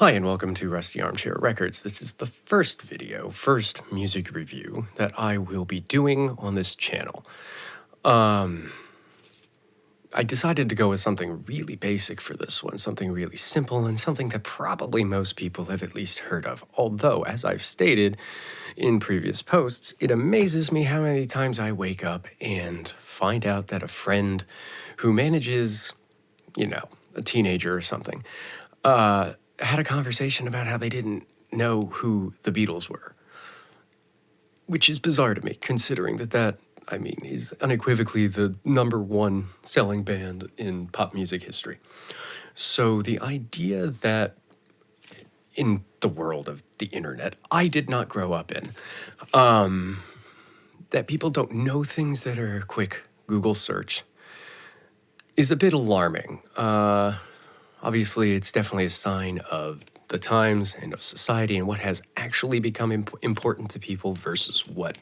Hi and welcome to Rusty Armchair Records. This is the first music review that I will be doing on this channel. I decided to go with something really basic for this one, something really simple and something that probably most people have at least heard of. Although, as I've stated in previous posts, it amazes me how many times I wake up and find out that a friend who manages, a teenager or something, had a conversation about how they didn't know who the Beatles were, which is bizarre to me, considering that is unequivocally the #1 selling band in pop music history. So the idea that in the world of the internet, I did not grow up in, that people don't know things that are a quick Google search is a bit alarming. Obviously, it's definitely a sign of the times and of society and what has actually become important to people versus what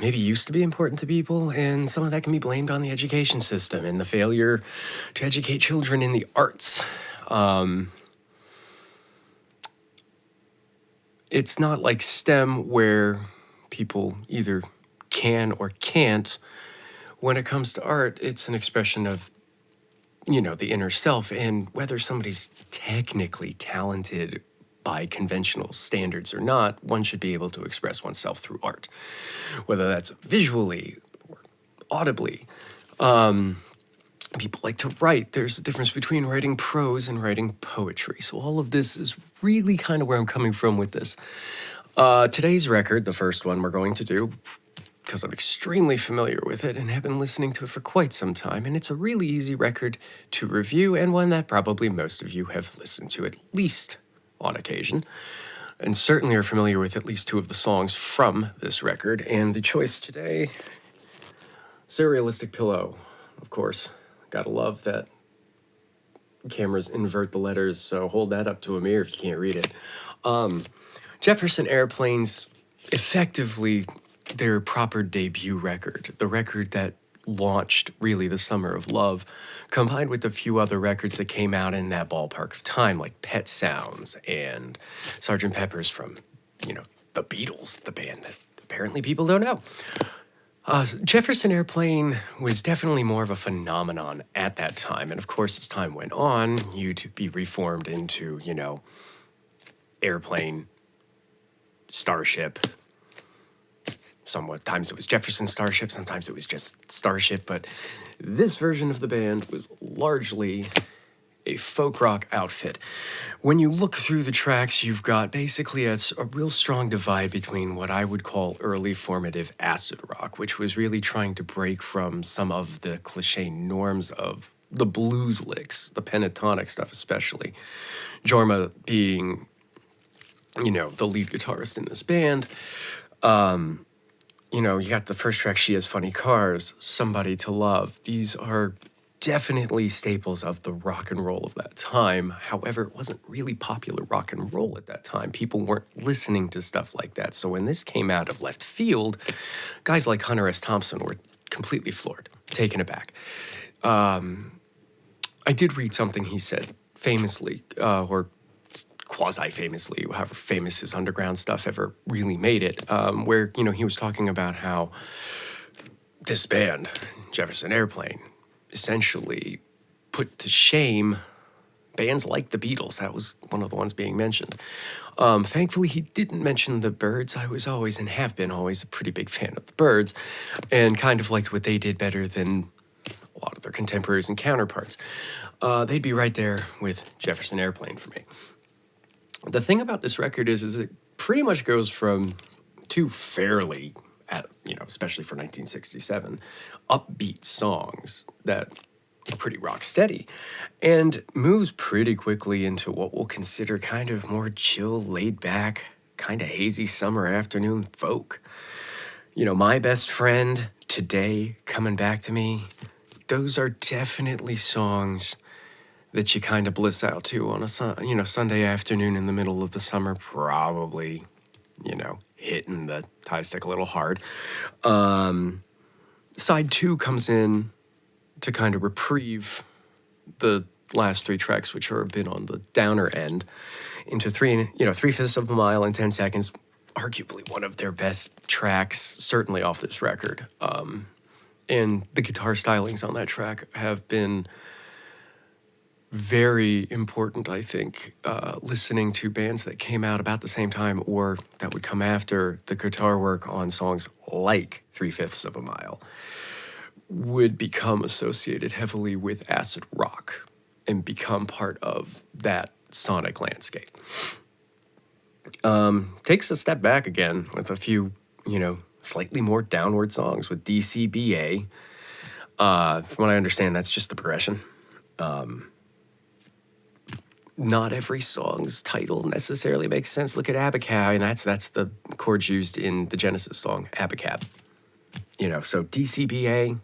maybe used to be important to people. And some of that can be blamed on the education system and the failure to educate children in the arts. It's not like STEM where people either can or can't. When it comes to art, it's an expression of the inner self, and whether somebody's technically talented by conventional standards or not, one should be able to express oneself through art, whether that's visually or audibly. People like to write. There's a difference between writing prose and writing poetry. So all of this is really kind of where I'm coming from with this. Today's record, the first one we're going to do, because I'm extremely familiar with it and have been listening to it for quite some time, and it's a really easy record to review and one that probably most of you have listened to at least on occasion, and certainly are familiar with at least 2 of the songs from this record. And the choice today, Surrealistic Pillow, of course. Gotta love that cameras invert the letters, so hold that up to a mirror if you can't read it. Jefferson Airplane's effectively their proper debut record, the record that launched really the Summer of Love, combined with a few other records that came out in that ballpark of time, like Pet Sounds and Sgt. Pepper's from, the Beatles, the band that apparently people don't know. Jefferson Airplane was definitely more of a phenomenon at that time, and of course, as time went on, you'd be reformed into, Airplane, Starship. Sometimes it was Jefferson Starship, sometimes it was just Starship, but this version of the band was largely a folk rock outfit. When you look through the tracks, you've got basically a real strong divide between what I would call early formative acid rock, which was really trying to break from some of the cliche norms of the blues licks, the pentatonic stuff especially. Jorma being, the lead guitarist in this band. You got the first track, She Has Funny Cars, Somebody to Love. These are definitely staples of the rock and roll of that time. However, it wasn't really popular rock and roll at that time. People weren't listening to stuff like that. So when this came out of left field, guys like Hunter S. Thompson were completely floored, taken aback. I did read something he said famously, or quasi-famously, however famous his underground stuff ever really made it, where, he was talking about how this band, Jefferson Airplane, essentially put to shame bands like the Beatles. That was one of the ones being mentioned. Thankfully, he didn't mention the Byrds. I was always, and have been always, a pretty big fan of the Byrds, and kind of liked what they did better than a lot of their contemporaries and counterparts. They'd be right there with Jefferson Airplane for me. The thing about this record is it pretty much goes from 2 fairly, especially for 1967, upbeat songs that are pretty rock steady, and moves pretty quickly into what we'll consider kind of more chill, laid back, kind of hazy summer afternoon folk. My Best Friend, Today, Coming Back to Me, those are definitely songs that you kind of bliss out to on a Sunday afternoon in the middle of the summer, probably, hitting the tie stick a little hard. Side 2 comes in to kind of reprieve the last three tracks, which are a bit on the downer end, into 3/5 of a mile in 10 seconds. Arguably one of their best tracks, certainly off this record. And the guitar stylings on that track have been very important, I think, listening to bands that came out about the same time or that would come after. The guitar work on songs like 3/5 of a mile would become associated heavily with acid rock and become part of that sonic landscape. Takes a step back again with a few, slightly more downward songs with DCBA. From what I understand, that's just the progression. Not every song's title necessarily makes sense. Look at Abacab, and that's the chords used in the Genesis song, Abacab. So DCBA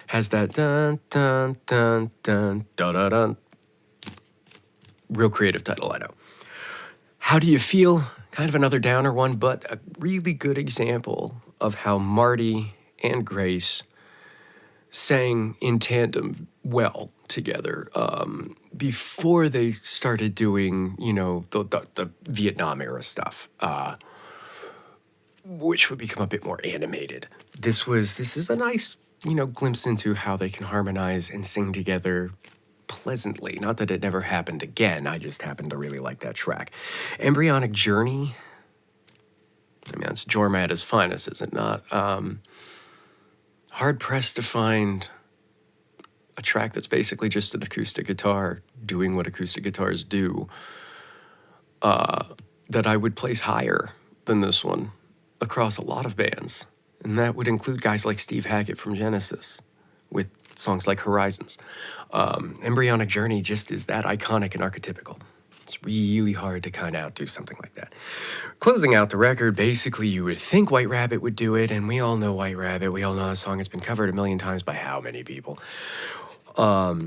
has that dun dun dun dun dun dun dun. Real creative title, I know. How Do You Feel? Kind of another downer one, but a really good example of how Marty and Grace sang in tandem well together before they started doing, the Vietnam era stuff, which would become a bit more animated. This is a nice, glimpse into how they can harmonize and sing together pleasantly. Not that it never happened again. I just happen to really like that track. Embryonic Journey. I mean, that's Jorma at his finest, is it not? Hard pressed to find a track that's basically just an acoustic guitar doing what acoustic guitars do that I would place higher than this one across a lot of bands. And that would include guys like Steve Hackett from Genesis with songs like Horizons. Embryonic Journey just is that iconic and archetypical. It's really hard to kind of outdo something like that. Closing out the record, basically you would think White Rabbit would do it, and we all know White Rabbit. We all know the song has been covered a million times by how many people. But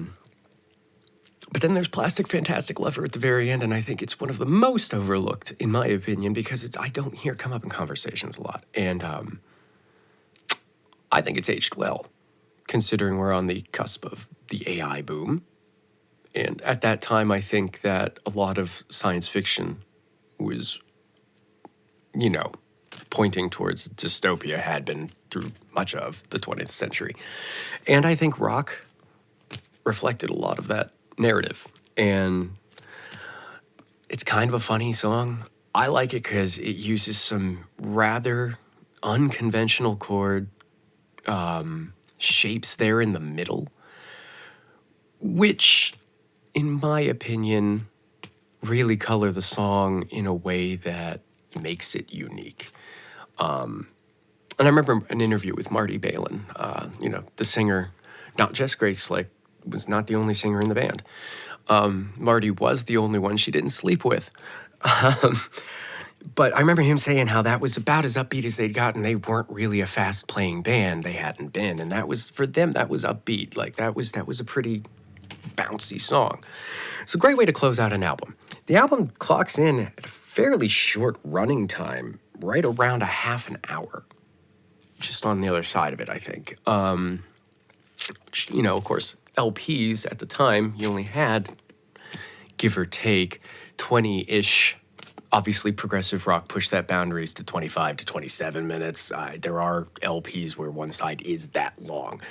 then there's Plastic Fantastic Lover at the very end, and I think it's one of the most overlooked, in my opinion, because I don't hear come up in conversations a lot. And I think it's aged well, considering we're on the cusp of the AI boom. And at that time, I think that a lot of science fiction was, pointing towards dystopia, had been through much of the 20th century. And I think rock reflected a lot of that narrative. And it's kind of a funny song. I like it because it uses some rather unconventional chord shapes there in the middle, which, in my opinion, really color the song in a way that makes it unique. And I remember an interview with Marty Balin, the singer, not just Grace Slick, was not the only singer in the band. Marty was the only one she didn't sleep with. But I remember him saying how that was about as upbeat as they'd gotten. They weren't really a fast-playing band. They hadn't been. And that was, for them, that was upbeat. Like, that was a pretty bouncy song. It's a great way to close out an album. The album clocks in at a fairly short running time, right around a half an hour. Just on the other side of it, I think. Of course, LPs at the time, you only had, give or take, 20-ish. Obviously, progressive rock pushed that boundaries to 25 to 27 minutes. There are LPs where one side is that long.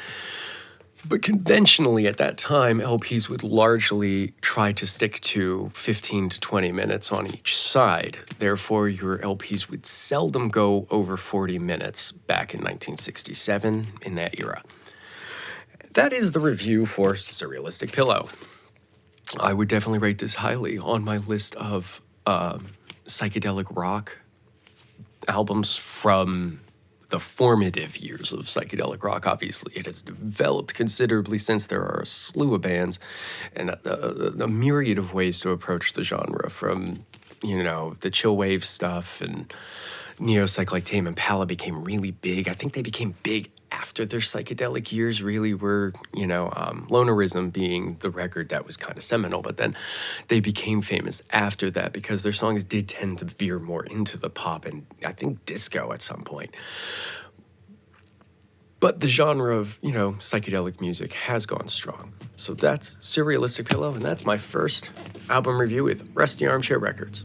But conventionally at that time, LPs would largely try to stick to 15 to 20 minutes on each side. Therefore, your LPs would seldom go over 40 minutes back in 1967 in that era. That is the review for Surrealistic Pillow. I would definitely rate this highly on my list of psychedelic rock albums from the formative years of psychedelic rock. Obviously, it has developed considerably since. There are a slew of bands and a myriad of ways to approach the genre, from, the chill wave stuff, and neo-psych like Tame Impala became really big. I think they became big after their psychedelic years really were, Lonerism being the record that was kind of seminal, but then they became famous after that because their songs did tend to veer more into the pop and I think disco at some point. But the genre of, psychedelic music has gone strong. So that's Surrealistic Pillow, and that's my first album review with Rusty Armchair Records.